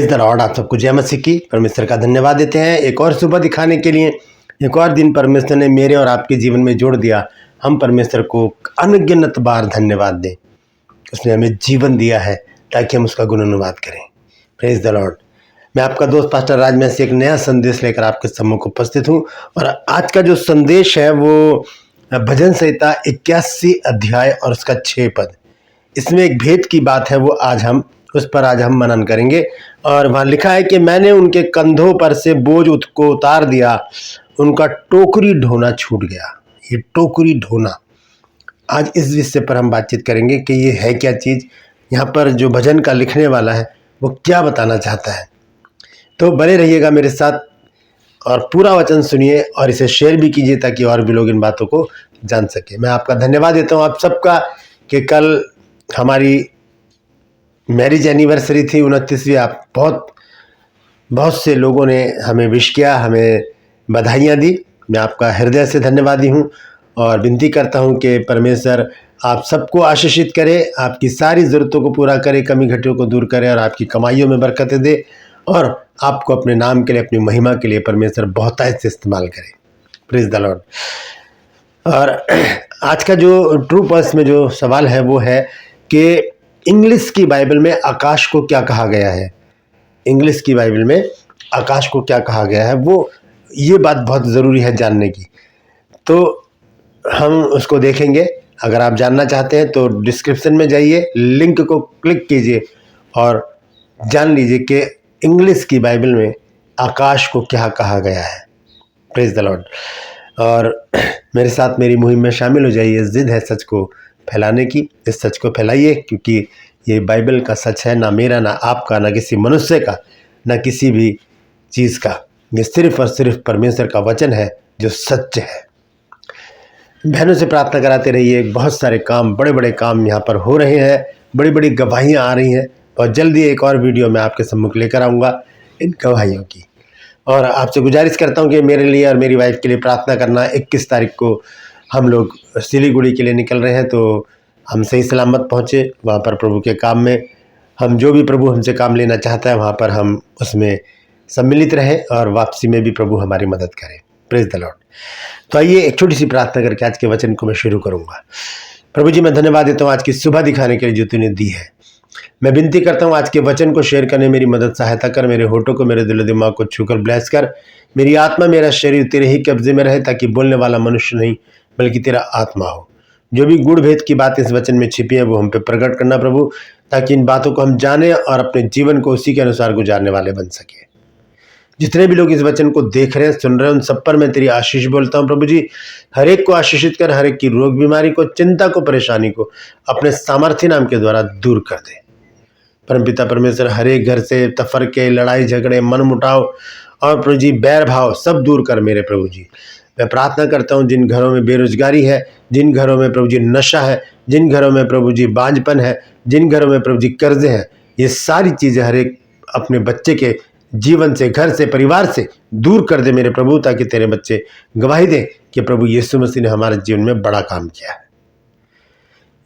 Praise the Lord. आप सबको जय मसीह की। परमेश्वर का धन्यवाद देते हैं एक और सुबह दिखाने के लिए। एक और दिन परमेश्वर ने मेरे और आपके जीवन में जोड़ दिया। हम परमेश्वर को अनगिनत बार धन्यवाद दें। उसने हमें जीवन दिया है ताकि हम उसका गुणानुवाद करें। Praise the Lord. मैं आपका दोस्त पास्टर राज में से एक नया संदेश लेकर आपके सम्मुख उपस्थित हूँ। और आज का जो संदेश है वो भजन संहिता 81 अध्याय और उसका 6 पद। इसमें एक भेद की बात है, वो उस पर आज हम मनन करेंगे। और वहाँ लिखा है कि मैंने उनके कंधों पर से बोझ को उतार दिया, उनका टोकरी ढोना छूट गया। ये टोकरी ढोना, आज इस विषय पर हम बातचीत करेंगे कि ये है क्या चीज़। यहाँ पर जो भजन का लिखने वाला है वो क्या बताना चाहता है। तो बने रहिएगा मेरे साथ और पूरा वचन सुनिए और इसे शेयर भी कीजिए ताकि और भी लोग इन बातों को जान सके। मैं आपका धन्यवाद देता हूँ आप सबका कि कल हमारी मैरिज एनिवर्सरी थी, 29वीं। आप बहुत से लोगों ने हमें विश किया, हमें बधाइयाँ दी। मैं आपका हृदय से धन्यवादी हूँ और विनती करता हूँ कि परमेश्वर आप सबको आशीषित करे, आपकी सारी ज़रूरतों को पूरा करे, कमी घटियों को दूर करे और आपकी कमाइयों में बरकतें दे और आपको अपने नाम के लिए, अपनी महिमा के लिए परमेश्वर बहुतायत से इस्तेमाल करे। Praise the Lord. और आज का जो ट्रू पर्स में जो सवाल है वो है कि इंग्लिश की बाइबल में आकाश को क्या कहा गया है। इंग्लिश की बाइबल में आकाश को क्या कहा गया है, वो ये बात बहुत ज़रूरी है जानने की। तो हम उसको देखेंगे। अगर आप जानना चाहते हैं तो डिस्क्रिप्शन में जाइए, लिंक को क्लिक कीजिए और जान लीजिए कि इंग्लिश की बाइबल में आकाश को क्या कहा गया है। Praise the Lord. और मेरे साथ मेरी मुहिम में शामिल हो जाइए। जिद है सच को फैलाने की। इस सच को फैलाइए क्योंकि ये बाइबल का सच है, ना मेरा, ना आपका, ना किसी मनुष्य का, ना किसी भी चीज़ का। ये सिर्फ और सिर्फ परमेश्वर का वचन है जो सच है। बहनों से प्रार्थना कराते रहिए। बहुत सारे काम, बड़े बड़े काम यहाँ पर हो रहे हैं, बड़ी बड़ी गवाहियाँ आ रही हैं और जल्दी एक और वीडियो मैं आपके सम्मुख लेकर आऊँगा इन गवाहियों की। और आपसे गुजारिश करता हूँ कि मेरे लिए और मेरी वाइफ के लिए प्रार्थना करना। 21 तारीख को हम लोग सिलीगुड़ी के लिए निकल रहे हैं, तो हम सही सलामत पहुँचे वहाँ पर प्रभु के काम में। हम जो भी प्रभु हमसे काम लेना चाहता है वहाँ पर हम उसमें सम्मिलित रहें और वापसी में भी प्रभु हमारी मदद करें। Praise the Lord. तो आइए एक छोटी सी प्रार्थना करके आज के वचन को मैं शुरू करूँगा। प्रभु जी, मैं धन्यवाद देता हूँ आज की सुबह दिखाने के लिए जो तूने दी है। मैं विनती करता हूँ आज के वचन को शेयर करने मेरी मदद सहायता कर। मेरे होठों को, मेरे दिल दिमाग को छूकर ब्लेस कर। मेरी आत्मा, मेरा शरीर तेरे ही कब्जे में रहे ताकि बोलने वाला मनुष्य नहीं बल्कि तेरा आत्मा हो। जो भी गुड़ भेद की बात इस वचन में छिपी है वो हम पे प्रकट करना प्रभु, ताकि इन बातों को हम जाने और अपने जीवन को उसी के अनुसार गुजारने वाले बन सके। जितने भी लोग इस वचन को देख रहे हैं, सुन रहे हैं, उन सब पर मैं तेरी आशीष बोलता हूँ प्रभु जी। हर एक को आशीषित कर, हर एक की रोग बीमारी को, चिंता को, परेशानी को अपने सामर्थ्य नाम के द्वारा दूर कर दे। परमपिता परमेश्वर, हर एक घर से तफरके, लड़ाई झगड़े, मन मुटाव और प्रभु जी बैर भाव सब दूर कर मेरे प्रभु जी। मैं प्रार्थना करता हूँ जिन घरों में बेरोजगारी है, जिन घरों में प्रभु जी नशा है, जिन घरों में प्रभु जी बांझपन है, जिन घरों में प्रभु जी कर्जे हैं, ये सारी चीज़ें हर एक अपने बच्चे के जीवन से, घर से, परिवार से दूर कर दे मेरे प्रभु, ताकि तेरे बच्चे गवाही दें कि प्रभु यीशु मसीह ने हमारे जीवन में बड़ा काम किया है।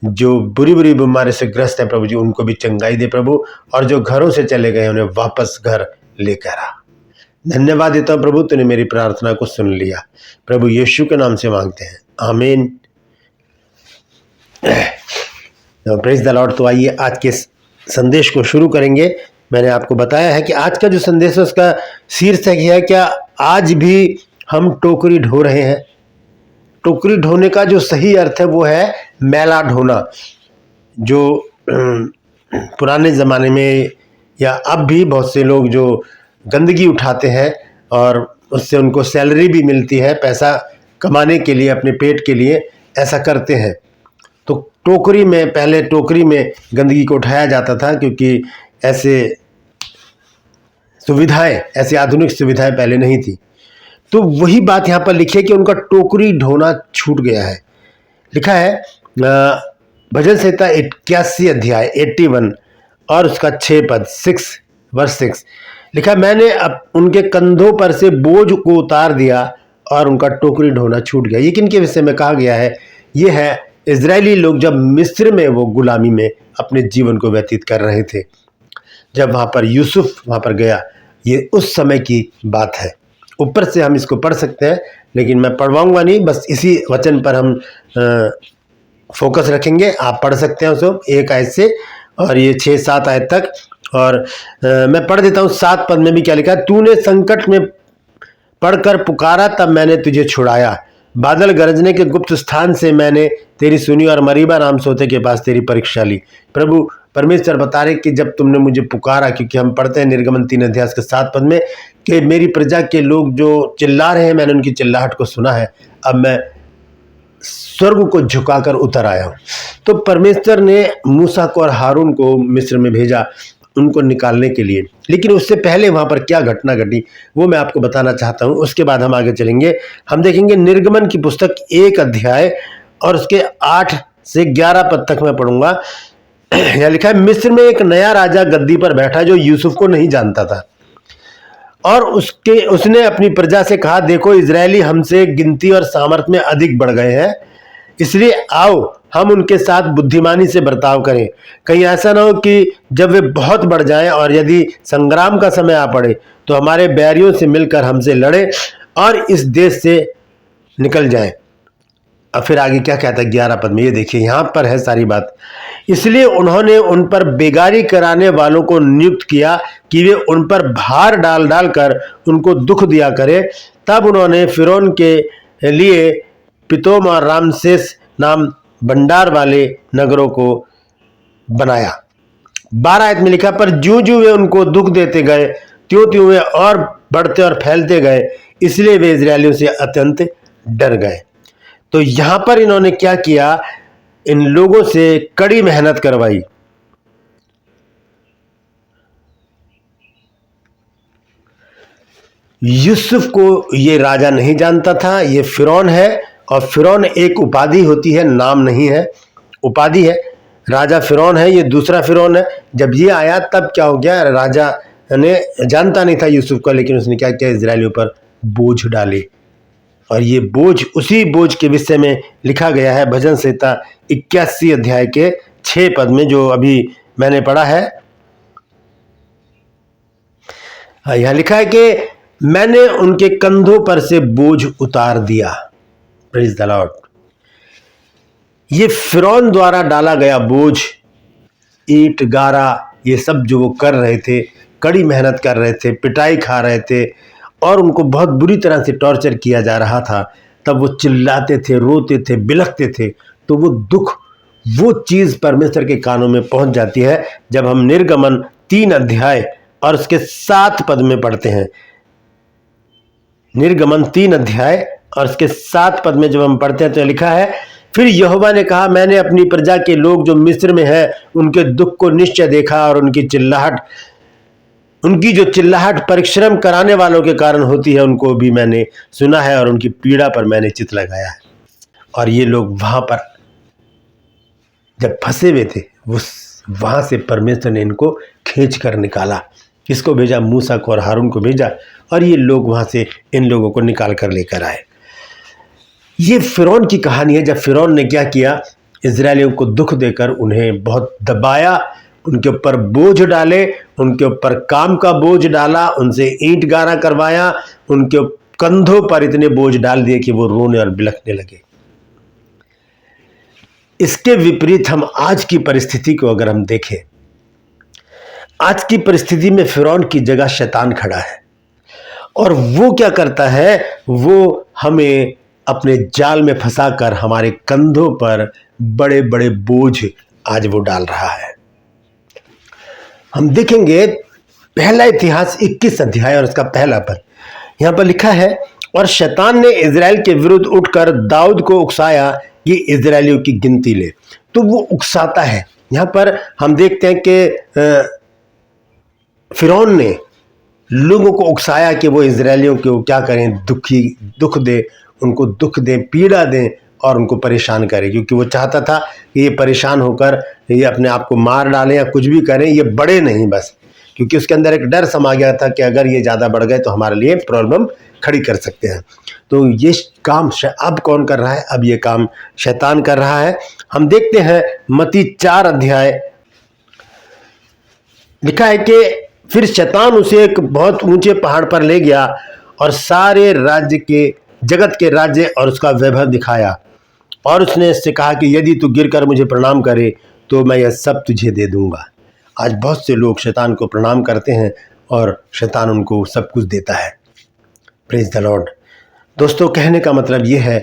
जो बुरी बुरी बीमारी से ग्रस्त है प्रभु जी, उनको भी चंगाई दे प्रभु, और जो घरों से चले गए उन्हें वापस घर लेकर आ। धन्यवाद देता हूँ प्रभु, तूने मेरी प्रार्थना को सुन लिया। प्रभु यीशु के नाम से मांगते हैं, आमीन। Praise the Lord. तो आइए आज के संदेश को शुरू करेंगे। मैंने आपको बताया है कि आज का जो संदेश है उसका शीर्षक है, क्या आज भी हम टोकरी ढो रहे हैं। टोकरी ढोने का जो सही अर्थ है वो है मैला ढोना। जो पुराने ज़माने में या अब भी बहुत से लोग जो गंदगी उठाते हैं और उससे उनको सैलरी भी मिलती है, पैसा कमाने के लिए, अपने पेट के लिए ऐसा करते हैं। तो टोकरी में, पहले टोकरी में गंदगी को उठाया जाता था क्योंकि ऐसे सुविधाएं, ऐसी आधुनिक सुविधाएं पहले नहीं थी। तो वही बात यहाँ पर लिखी है कि उनका टोकरी ढोना छूट गया है। लिखा है भजन संहिता 81 अध्याय 81 और उसका 6 पद, 6 वर्स 6 लिखा, मैंने अब उनके कंधों पर से बोझ को उतार दिया और उनका टोकरी ढोना छूट गया। ये किनके विषय में कहा गया है? ये है इजरायली लोग जब मिस्र में वो गुलामी में अपने जीवन को व्यतीत कर रहे थे। जब वहाँ पर यूसुफ वहाँ पर गया, ये उस समय की बात है। ऊपर से हम इसको पढ़ सकते हैं, लेकिन मैं पढ़वाऊंगा नहीं, बस इसी वचन पर हम फोकस रखेंगे। आप पढ़ सकते हैं उसको एक आयत से, और ये 6-7 आयत तक। और मैं पढ़ देता हूँ 7 पद में भी क्या लिखा है। तूने संकट में पढ़कर पुकारा, तब मैंने तुझे छुड़ाया। बादल गरजने के गुप्त स्थान से मैंने तेरी सुनी, और मरीबा नाम सोते के पास तेरी परीक्षा ली। प्रभु परमेश्वर बता रहे कि जब तुमने मुझे पुकारा, क्योंकि हम पढ़ते हैं निर्गमन 3 अध्याय के 7 पद में कि मेरी प्रजा के लोग जो चिल्ला रहे हैं, मैंने उनकी चिल्लाहट को सुना है, अब मैं स्वर्ग को झुकाकर उतर आया हूं। तो परमेश्वर ने मूसा को और हारून को मिस्र में भेजा उनको निकालने के लिए, लेकिन उससे पहले वहां पर क्या घटना घटी वो मैं आपको बताना चाहता हूं। उसके बाद हम आगे चलेंगे। हम देखेंगे निर्गमन की पुस्तक 1 अध्याय और उसके 8 से 11 पद तक मैं पढ़ूंगा। यह लिखा है, मिस्र में एक नया राजा गद्दी पर बैठा जो यूसुफ को नहीं जानता था, और उसने अपनी प्रजा से कहा, देखो इजरायली हमसे गिनती और सामर्थ्य में अधिक बढ़ गए हैं, इसलिए आओ हम उनके साथ बुद्धिमानी से बर्ताव करें। कहीं ऐसा ना हो कि जब वे बहुत बढ़ जाएं और यदि संग्राम का समय आ पड़े तो हमारे बैरियों से मिलकर हमसे लड़े और इस देश से निकल जाएं। अब फिर आगे क्या कहता है 11 पद में, ये देखिए यहां पर है सारी बात। इसलिए उन्होंने उन पर बेगारी कराने वालों को नियुक्त किया कि वे उन पर भार डाल डाल कर उनको दुख दिया करे। तब उन्होंने फिरौन के लिए पितोम और रामसेस नाम भंडार वाले नगरों को बनाया। 12 आयत में लिखा, पर ज्यों ज्यों वे उनको दुख देते गए त्यों त्यों वे और बढ़ते और फैलते गए, इसलिए वे इजरायलियों से अत्यंत डर गए। तो यहां पर इन्होंने क्या किया, इन लोगों से कड़ी मेहनत करवाई। यूसुफ को ये राजा नहीं जानता था, ये फिरौन है, और फिरौन एक उपाधि होती है, नाम नहीं है, उपाधि है। राजा फिरौन है, ये दूसरा फिरौन है। जब ये आया तब क्या हो गया, राजा ने जानता नहीं था यूसुफ को, लेकिन उसने क्या किया, इजरायलियों पर बोझ डाले। और ये बोझ, उसी बोझ के विषय में लिखा गया है भजन संहिता 81 अध्याय के 6 पद में, जो अभी मैंने पढ़ा है। यह लिखा है कि मैंने उनके कंधों पर से बोझ उतार दिया। Praise the Lord. ये फिरौन द्वारा डाला गया बोझ, ईंट गारा, ये सब जो वो कर रहे थे, कड़ी मेहनत कर रहे थे, पिटाई खा रहे थे और उनको बहुत बुरी तरह से टॉर्चर किया जा रहा था, तब वो चिल्लाते थे, रोते थे, बिलखते थे। तो वो दुख, वो चीज परमेश्वर के कानों में पहुंच जाती है जब हम निर्गमन 3 अध्याय और उसके 7 पद में पढ़ते हैं। निर्गमन 3 अध्याय और उसके 7 पद में जब हम पढ़ते हैं तो लिखा है, फिर यहोवा ने कहा, मैंने अपनी प्रजा के लोग जो मिस्र में है उनके दुख को निश्चय देखा, और उनकी जो चिल्लाहट परिश्रम कराने वालों के कारण होती है उनको भी मैंने सुना है, और उनकी पीड़ा पर मैंने चित्त लगाया है। और ये लोग वहां पर जब फंसे हुए थे, वहां से परमेश्वर ने इनको खींच कर निकाला। किसको भेजा, मूसा को और हारून को भेजा, और ये लोग वहां से इन लोगों को निकाल कर लेकर आए। ये फिरौन की कहानी है। जब फिरौन ने क्या किया, इजरायलियों को दुख देकर उन्हें बहुत दबाया, उनके ऊपर बोझ डाले, उनके ऊपर काम का बोझ डाला, उनसे ईंट गारा करवाया, उनके कंधों पर इतने बोझ डाल दिए कि वो रोने और बिलखने लगे। इसके विपरीत हम आज की परिस्थिति को अगर हम देखें, आज की परिस्थिति में फिरौन की जगह शैतान खड़ा है, और वो क्या करता है, वो हमें अपने जाल में फंसाकर हमारे कंधों पर बड़े बड़े बोझ आज वो डाल रहा है। हम देखेंगे पहला इतिहास 21 अध्याय और उसका पहला पद। यहां पर लिखा है, और शैतान ने इजराइल के विरुद्ध उठकर दाऊद को उकसाया कि इजरायलियों की गिनती ले। तो वो उकसाता है। यहां पर हम देखते हैं कि फिरौन ने लोगों को उकसाया कि वो इजरायलियों को क्या करें, दुख दे, उनको दुख दें, पीड़ा दें और उनको परेशान करें, क्योंकि वो चाहता था कि ये परेशान होकर ये अपने आप को मार डालें या कुछ भी करें, ये बढ़े नहीं बस, क्योंकि उसके अंदर एक डर समा गया था कि अगर ये ज़्यादा बढ़ गए तो हमारे लिए प्रॉब्लम खड़ी कर सकते हैं। तो ये काम अब कौन कर रहा है, अब ये काम शैतान कर रहा है। हम देखते हैं मत्ती 4 अध्याय लिखा है कि फिर शैतान उसे एक बहुत ऊंचे पहाड़ पर ले गया और सारे जगत के राज्य और उसका वैभव दिखाया, और उसने इससे कहा कि यदि तू गिरकर मुझे प्रणाम करे तो मैं यह सब तुझे दे दूंगा। आज बहुत से लोग शैतान को प्रणाम करते हैं और शैतान उनको सब कुछ देता है। Praise the Lord. दोस्तों, कहने का मतलब यह है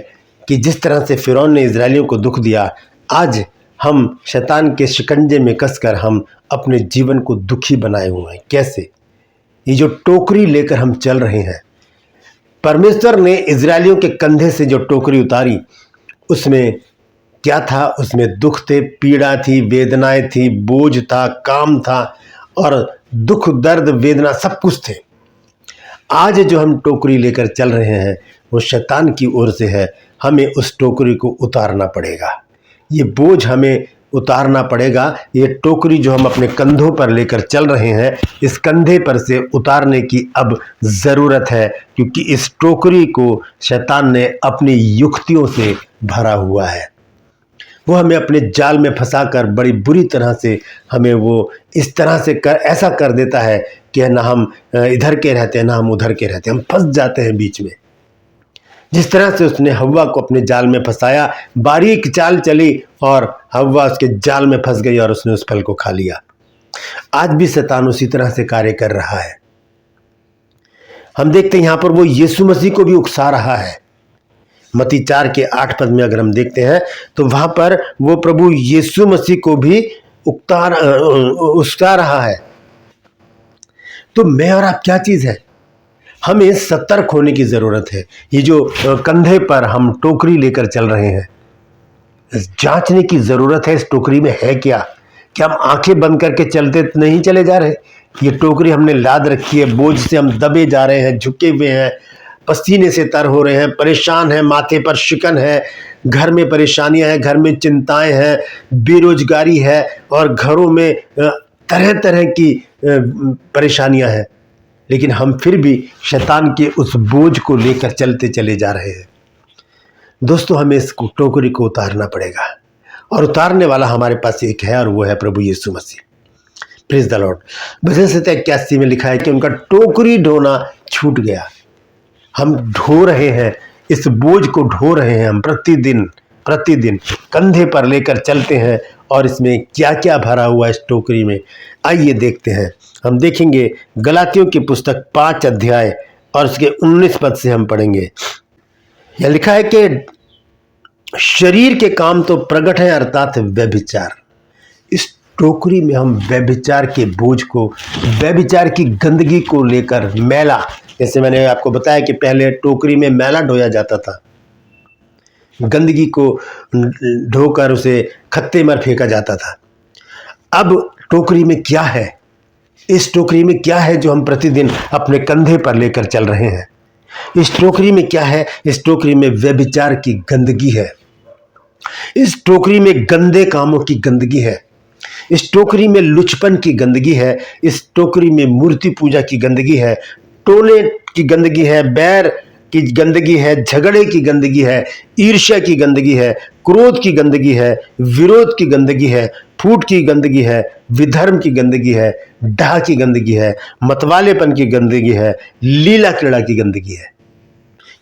कि जिस तरह से फिरौन ने इजरायलियों को दुख दिया, आज हम शैतान के शिकंजे में कसकर हम अपने जीवन को दुखी बनाए हुए हैं। कैसे? ये जो टोकरी लेकर हम चल रहे हैं, परमेश्वर ने इजरायलियों के कंधे से जो टोकरी उतारी, उसमें क्या था? उसमें दुख थे, पीड़ा थी, वेदनाएं थी, बोझ था, काम था, और दुख, दर्द, वेदना सब कुछ थे। आज जो हम टोकरी लेकर चल रहे हैं वो शैतान की ओर से है। हमें उस टोकरी को उतारना पड़ेगा, ये बोझ हमें उतारना पड़ेगा। ये टोकरी जो हम अपने कंधों पर लेकर चल रहे हैं, इस कंधे पर से उतारने की अब ज़रूरत है, क्योंकि इस टोकरी को शैतान ने अपनी युक्तियों से भरा हुआ है। वो हमें अपने जाल में फंसाकर बड़ी बुरी तरह से हमें वो इस तरह से ऐसा कर देता है कि ना हम इधर के रहते हैं ना हम उधर के रहते हैं, हम फंस जाते हैं बीच में। जिस तरह से उसने हव्वा को अपने जाल में फंसाया, बारीक चाल चली और हव्वा उसके जाल में फंस गई और उसने उस फल को खा लिया। आज भी शैतान उसी तरह से कार्य कर रहा है। हम देखते हैं यहाँ पर वो यीशु मसीह को भी उकसा रहा है। मत्ती 4:8 में अगर हम देखते हैं तो वहां पर वो प्रभु यीशु मसीह को भी उकसा रहा है। तो मैं और आप क्या चीज है? हमें सतर्क होने की जरूरत है। ये जो कंधे पर हम टोकरी लेकर चल रहे हैं, जांचने की जरूरत है इस टोकरी में है क्या हम आंखें बंद करके चलते नहीं चले जा रहे? ये टोकरी हमने लाद रखी है, बोझ से हम दबे जा रहे हैं, झुके हुए हैं, पसीने से तर हो रहे हैं, परेशान हैं, माथे पर शिकन है, घर में परेशानियां हैं, घर में चिंताएं हैं, बेरोजगारी है, और घरों में तरह तरह की परेशानियां हैं, लेकिन हम फिर भी शैतान के उस बोझ को लेकर चलते चले जा रहे हैं। दोस्तों, हमें इस टोकरी को उतारना पड़ेगा, और उतारने वाला हमारे पास एक है, और वो है प्रभु Yeshu Masih. Praise the lord. भजन 81 में लिखा है कि उनका टोकरी ढोना छूट गया। हम ढो रहे हैं, इस बोझ को ढो रहे हैं, हम प्रतिदिन कंधे पर लेकर चलते हैं, और इसमें क्या क्या भरा हुआ है इस टोकरी में, आइए देखते हैं। हम देखेंगे गलातियों की पुस्तक 5 अध्याय और उसके 19 पद से हम पढ़ेंगे। यह लिखा है कि शरीर के काम तो प्रकट है, अर्थात व्यभिचार। इस टोकरी में हम व्यभिचार के बोझ को, व्यभिचार की गंदगी को लेकर, मैला, जैसे मैंने आपको बताया कि पहले टोकरी में मैला ढोया जाता था, गंदगी को ढोकर उसे खत्ते में फेंका जाता था। अब टोकरी में क्या है? इस टोकरी में क्या है जो हम प्रतिदिन अपने कंधे पर लेकर चल रहे हैं? इस टोकरी में क्या है? इस टोकरी में व्यभिचार की गंदगी है, इस टोकरी में गंदे कामों की गंदगी है, इस टोकरी में लुचपन की गंदगी है, इस टोकरी में मूर्ति पूजा की गंदगी है, टोने की गंदगी है, बैर की गंदगी है, झगड़े की गंदगी है, ईर्ष्या की गंदगी है, क्रोध की गंदगी है, विरोध की गंदगी है, फूट की गंदगी है, विधर्म की गंदगी है, डाह की गंदगी है, मतवालेपन की गंदगी है, लीला क्रीड़ा की गंदगी है।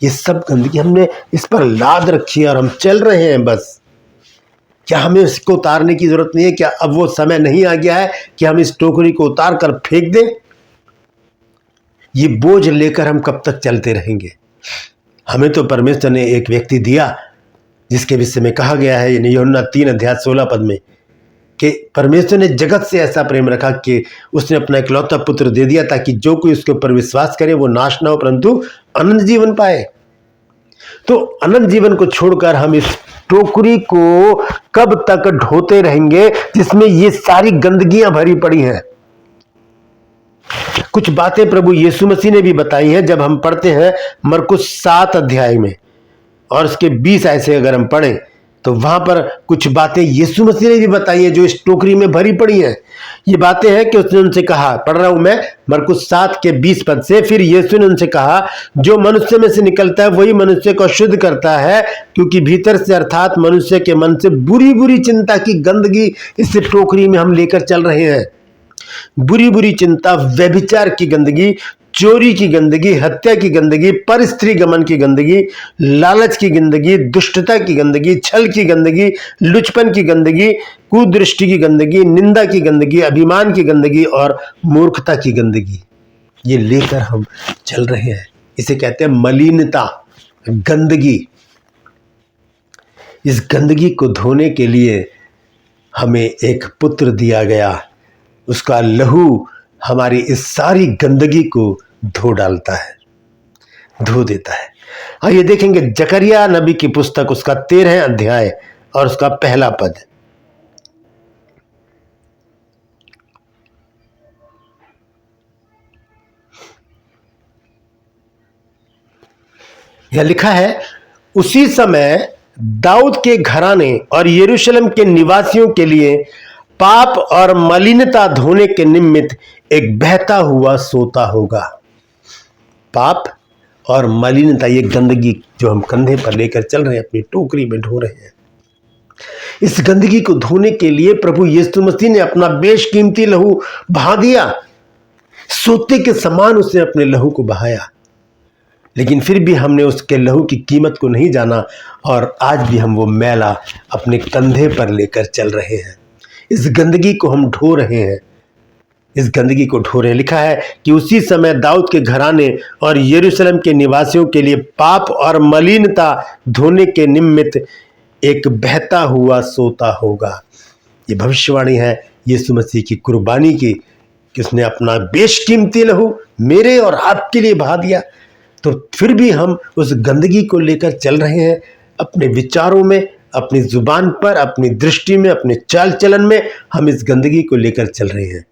ये सब गंदगी हमने इस पर लाद रखी है और हम चल रहे हैं बस। क्या हमें इसको उतारने की जरूरत नहीं है? क्या अब वो समय नहीं आ गया है कि हम इस टोकरी को उतार कर फेंक दें? ये बोझ लेकर हम कब तक चलते रहेंगे? हमें तो परमेश्वर ने एक व्यक्ति दिया जिसके विषय में कहा गया है यूहन्ना 3:16 में कि परमेश्वर ने जगत से ऐसा प्रेम रखा कि उसने अपना इकलौता पुत्र दे दिया ताकि जो कोई उसके ऊपर विश्वास करे वो नाश ना हो परंतु अनंत जीवन पाए। तो अनंत जीवन को छोड़कर हम इस टोकरी को कब तक ढोते रहेंगे जिसमें ये सारी गंदगियां भरी पड़ी हैं? कुछ बातें प्रभु यीशु मसीह ने भी बताई हैं। जब हम पढ़ते हैं मरकुस 7 अध्याय में और उसके 20 ऐसे अगर हम पढ़ें तो वहां पर कुछ बातें यीशु मसीह ने भी बताई हैं जो इस टोकरी में भरी पड़ी हैं। ये बातें हैं कि उसने उनसे कहा, पढ़ रहा हूं मैं मरकुस 7 के 20 पद से, फिर यीशु ने उनसे कहा, जो मनुष्य में से निकलता है वही मनुष्य को शुद्ध करता है, क्योंकि भीतर से अर्थात मनुष्य के मन से बुरी बुरी चिंता की गंदगी इस टोकरी में हम लेकर चल रहे हैं। बुरी बुरी चिंता, व्यभिचार की गंदगी, चोरी की गंदगी, हत्या की गंदगी, परस्त्री गमन की गंदगी, लालच की गंदगी, दुष्टता की गंदगी, छल की गंदगी, लुचपन की गंदगी, कुदृष्टि की गंदगी, निंदा की गंदगी, अभिमान की गंदगी और मूर्खता की गंदगी, ये लेकर हम चल रहे हैं। इसे कहते हैं मलिनता, गंदगी। इस गंदगी को धोने के लिए हमें एक पुत्र दिया गया, उसका लहू हमारी इस सारी गंदगी को धो डालता है, धो देता है। आइए देखेंगे जकरिया नबी की पुस्तक, उसका 13 अध्याय और उसका पहला पद। यह लिखा है, उसी समय दाऊद के घराने और यरूशलेम के निवासियों के लिए पाप और मलिनता धोने के निमित्त एक बहता हुआ सोता होगा। पाप और मलिनता, ये गंदगी जो हम कंधे पर लेकर चल रहे हैं, अपनी टोकरी में ढो रहे हैं, इस गंदगी को धोने के लिए प्रभु यीशु मसीह ने अपना बेशकीमती लहू बहा दिया। सोते के समान उसने अपने लहू को बहाया, लेकिन फिर भी हमने उसके लहू की कीमत को नहीं जाना और आज भी हम वो मैला अपने कंधे पर लेकर चल रहे हैं। इस गंदगी को हम ढो रहे हैं, इस गंदगी को ढो रहे हैं। लिखा है कि उसी समय दाऊद के घराने और यरूशलेम के निवासियों के लिए पाप और मलिनता धोने के निमित्त एक बहता हुआ सोता होगा। ये भविष्यवाणी है यीशु मसीह की कुर्बानी की, कि उसने अपना बेशकीमती लहू मेरे और आपके लिए बहा दिया। तो फिर भी हम उस गंदगी को लेकर चल रहे हैं, अपने विचारों में, अपनी जुबान पर, अपनी दृष्टि में, अपने चाल चलन में हम इस गंदगी को लेकर चल रहे हैं।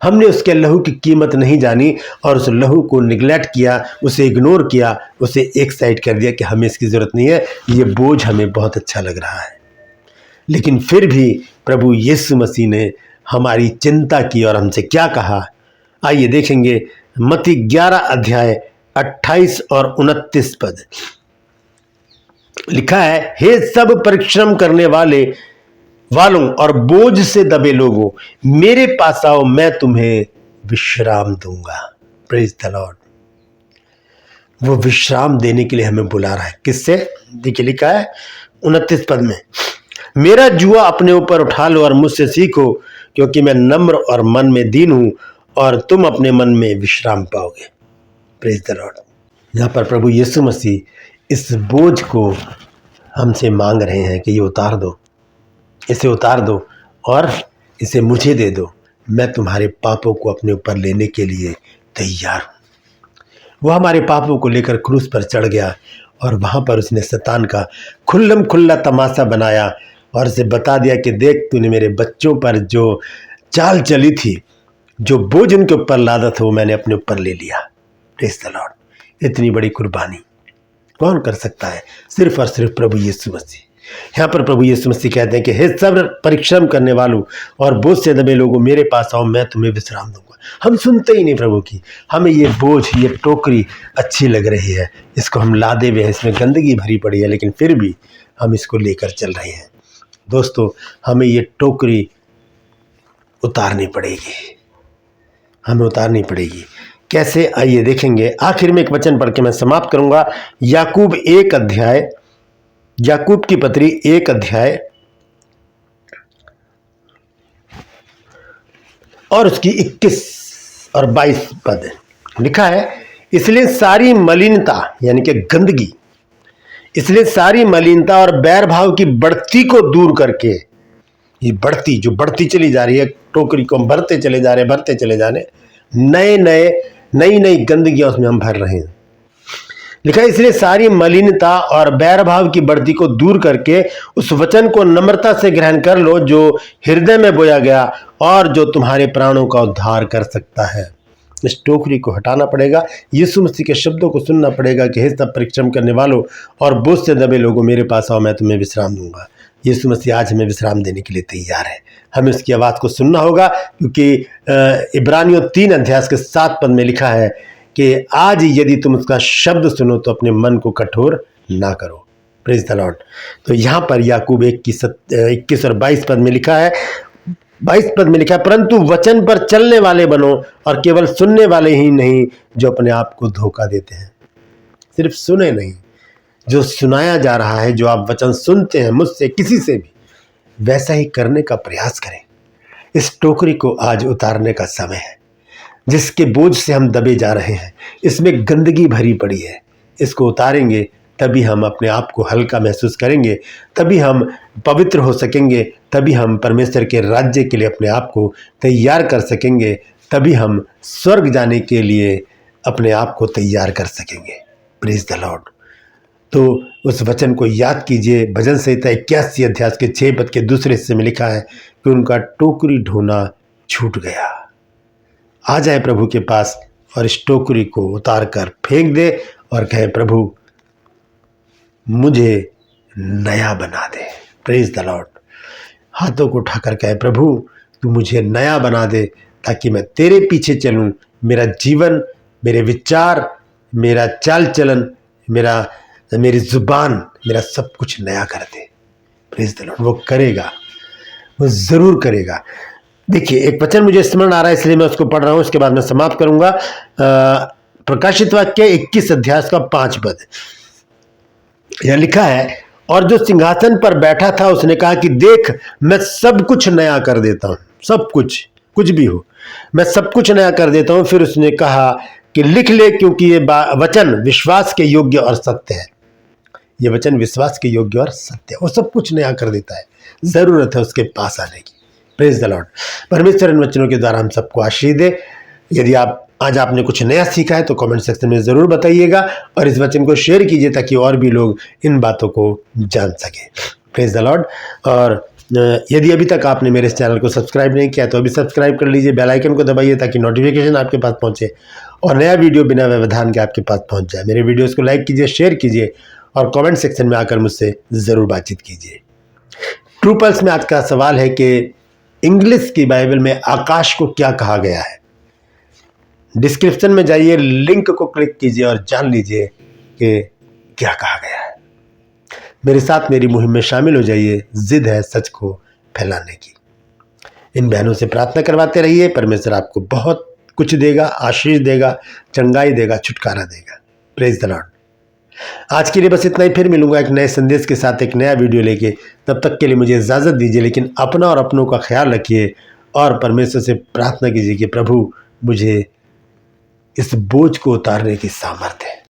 हमने उसके लहू की कीमत नहीं जानी और उस लहू को निगलेक्ट किया, उसे इग्नोर किया, उसे एक साइड कर दिया कि हमें इसकी जरूरत नहीं है, ये बोझ हमें बहुत अच्छा लग रहा है। लेकिन फिर भी प्रभु यीशु मसीह ने हमारी चिंता की और हमसे क्या कहा, आइए देखेंगे। मत्ती 11 अध्याय 28 और 29 पद। लिखा है, हे सब परिश्रम करने वालों और बोझ से दबे लोगों, मेरे पास आओ, मैं तुम्हें विश्राम दूंगा। Praise the Lord. वो विश्राम देने के लिए हमें बुला रहा है। किससे? देखिए लिखा है 29 पद में, मेरा जुआ अपने ऊपर उठा लो और मुझसे सीखो, क्योंकि मैं नम्र और मन में दीन हूं, और तुम अपने मन में विश्राम पाओगे। Praise the Lord. यहाँ पर प्रभु यीशु मसीह इस बोझ को हमसे मांग रहे हैं कि ये उतार दो, इसे उतार दो और इसे मुझे दे दो। मैं तुम्हारे पापों को अपने ऊपर लेने के लिए तैयार हूँ। वो हमारे पापों को लेकर क्रूस पर चढ़ गया और वहाँ पर उसने शैतान का खुल्लम खुल्ला तमाशा बनाया और उसे बता दिया कि देख, तूने मेरे बच्चों पर जो चाल चली थी, जो बोझ उनके ऊपर लादा था, वो मैंने अपने ऊपर ले लिया। Praise the Lord. इतनी बड़ी कुर्बानी कौन कर सकता है? सिर्फ और सिर्फ प्रभु यीशु मसीह। यहाँ पर प्रभु यीशु मसीह कहते हैं कि हे सब परिश्रम करने वालों और बोझ से दबे लोगों, मेरे पास आओ, मैं तुम्हें विश्राम दूंगा। हम सुनते ही नहीं प्रभु की। हमें ये बोझ, ये टोकरी अच्छी लग रही है, इसको हम लादे हुए हैं, इसमें गंदगी भरी पड़ी है, लेकिन फिर भी हम इसको लेकर चल रहे हैं। दोस्तों, हमें ये टोकरी उतारनी पड़ेगी, हमें उतारनी पड़ेगी। कैसे? आइए देखेंगे। आखिर में एक वचन पढ़ के मैं समाप्त करूंगा। याकूब 1 अध्याय, याकूब की पत्री 1 अध्याय और उसकी 21 और 22 पद लिखा है, इसलिए सारी मलिनता यानी कि गंदगी, इसलिए सारी मलिनता और बैर भाव की बढ़ती को दूर करके, ये बढ़ती जो बढ़ती चली जा रही है, टोकरी को हम भरते चले जा रहे, नई नई गंदगियां उसमें हम भर रहे हैं। लिखा है, इसलिए सारी मलिनता और बैर भाव की बढ़ती को दूर करके उस वचन को नम्रता से ग्रहण कर लो जो हृदय में बोया गया और जो तुम्हारे प्राणों का उद्धार कर सकता है। इस टोकरी को हटाना पड़ेगा, यीशु मसीह के शब्दों को सुनना पड़ेगा कि हे सब परिश्रम करने वालों और बोझ से दबे लोगों, मेरे पास आओ, मैं तुम्हें विश्राम दूंगा। यीशु मसीह आज हमें विश्राम देने के लिए तैयार है। हमें उसकी आवाज़ को सुनना होगा, क्योंकि इब्रानियों 3 अध्याय के 7 पद में लिखा है कि आज यदि तुम उसका शब्द सुनो तो अपने मन को कठोर ना करो। Praise the Lord. तो यहाँ पर याकूब 21 और 22 पद में लिखा है, 22 पद में लिखा है, परंतु वचन पर चलने वाले बनो और केवल सुनने वाले ही नहीं जो अपने आप को धोखा देते हैं। सिर्फ सुने नहीं, जो सुनाया जा रहा है, जो आप वचन सुनते हैं मुझसे, किसी से भी, वैसा ही करने का प्रयास करें। इस टोकरी को आज उतारने का समय है, जिसके बोझ से हम दबे जा रहे हैं। इसमें गंदगी भरी पड़ी है, इसको उतारेंगे तभी हम अपने आप को हल्का महसूस करेंगे, तभी हम पवित्र हो सकेंगे, तभी हम परमेश्वर के राज्य के लिए अपने आप को तैयार कर सकेंगे, तभी हम स्वर्ग जाने के लिए अपने आप को तैयार कर सकेंगे। Praise the Lord. तो उस वचन को याद कीजिए। भजन संहिता 81 अध्याय के 6 पद के दूसरे हिस्से में लिखा है कि उनका टोकरी ढोना छूट गया। आ जाए प्रभु के पास और इस टोकरी को उतार कर फेंक दे और कहे, प्रभु मुझे नया बना दे। Praise the Lord. हाथों को उठाकर कहे, प्रभु तू मुझे नया बना दे ताकि मैं तेरे पीछे चलूं। मेरा जीवन, मेरे विचार, मेरा चाल चलन, मेरी जुबान, मेरा सब कुछ नया कर दे। Praise the Lord. वो करेगा, वो जरूर करेगा। देखिए, एक वचन मुझे स्मरण आ रहा है, इसलिए मैं उसको पढ़ रहा हूं, उसके बाद मैं समाप्त करूंगा। प्रकाशित वाक्य 21 अध्याय का 5 पद, यह लिखा है, और जो सिंहासन पर बैठा था उसने कहा कि देख, मैं सब कुछ नया कर देता हूं। सब कुछ, कुछ भी हो, मैं सब कुछ नया कर देता हूं। फिर उसने कहा कि लिख ले, क्योंकि ये वचन विश्वास के योग्य और सत्य है। ये वचन विश्वास के योग्य और सत्य है। वो सब कुछ नया कर देता है, जरूरत है उसके पास आने की। Praise the Lord. परमेश्वर इन वचनों के द्वारा हम सबको आशीष दे। यदि आज आपने कुछ नया सीखा है तो कमेंट सेक्शन में ज़रूर बताइएगा और इस वचन को शेयर कीजिए ताकि और भी लोग इन बातों को जान सकें। Praise the Lord. और यदि अभी तक आपने मेरे इस चैनल को सब्सक्राइब नहीं किया तो अभी सब्सक्राइब कर लीजिए, बेल आइकन को दबाइए ताकि नोटिफिकेशन आपके पास पहुंचे और नया वीडियो बिना व्यवधान के आपके पास पहुंच जाए। मेरे वीडियोस को लाइक कीजिए, शेयर कीजिए और कमेंट सेक्शन में आकर मुझसे ज़रूर बातचीत कीजिए। ट्रू पल्स में आज का सवाल है कि इंग्लिश की बाइबल में आकाश को क्या कहा गया है। डिस्क्रिप्शन में जाइए, लिंक को क्लिक कीजिए और जान लीजिए कि क्या कहा गया है। मेरे साथ मेरी मुहिम में शामिल हो जाइए। जिद है सच को फैलाने की। इन बहनों से प्रार्थना करवाते रहिए। परमेश्वर आपको बहुत कुछ देगा, आशीष देगा, चंगाई देगा, छुटकारा देगा। Praise the Lord. आज के लिए बस इतना ही। फिर मिलूंगा एक नए संदेश के साथ, एक नया वीडियो लेके। तब तक के लिए मुझे इजाज़त दीजिए, लेकिन अपना और अपनों का ख्याल रखिए और परमेश्वर से प्रार्थना कीजिए कि प्रभु मुझे इस बोझ को उतारने की सामर्थ्य है।